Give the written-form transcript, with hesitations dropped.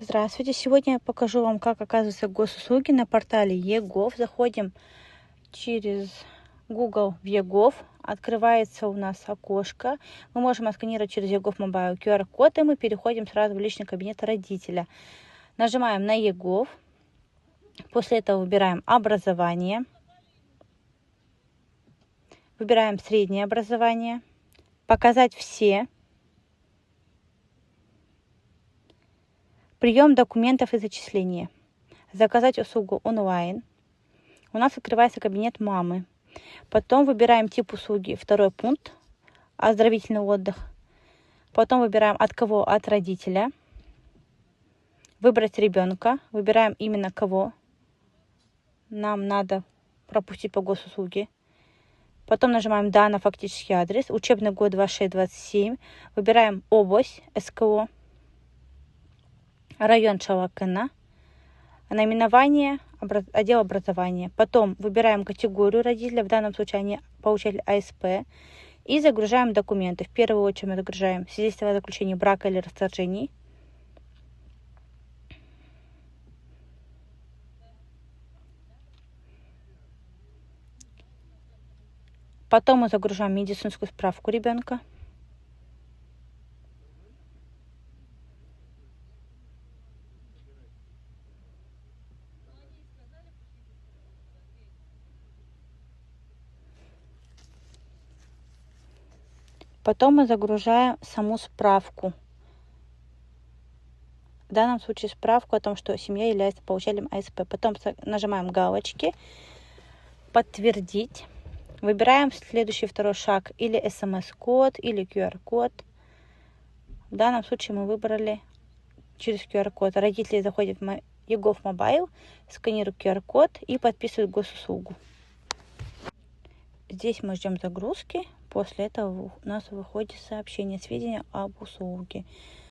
Здравствуйте! Сегодня я покажу вам, как оказываются госуслуги на портале eGov. Заходим через Google в eGov. Открывается у нас окошко. Мы можем отсканировать через eGov Mobile QR-код, и мы переходим сразу в личный кабинет родителя. Нажимаем на eGov. После этого выбираем образование. Выбираем среднее образование. Показать все. Прием документов и зачисления. Заказать услугу онлайн. У нас открывается кабинет мамы. Потом выбираем тип услуги, второй пункт, оздоровительный отдых. Потом выбираем от кого, от родителя. Выбрать ребенка. Выбираем именно кого нам надо пропустить по госуслуге. Потом нажимаем «Да» на фактический адрес. Учебный год 26-27. Выбираем область СКО. Район Шалакына. Наименование отдел образования. Потом выбираем категорию родителя. В данном случае они получатель АСП. И загружаем документы. В первую очередь мы загружаем свидетельство о заключении брака или расторжении. Потом мы загружаем медицинскую справку ребенка. Потом мы загружаем саму справку. В данном случае справку о том, что семья является получателем АСП. Потом нажимаем галочки «Подтвердить». Выбираем следующий второй шаг, или смс-код, или QR-код. В данном случае мы выбрали через QR-код. Родители заходят в eGov Mobile, сканируют QR-код и подписывают госуслугу. Здесь мы ждем загрузки. После этого у нас выходит сообщение, сведения об услуге.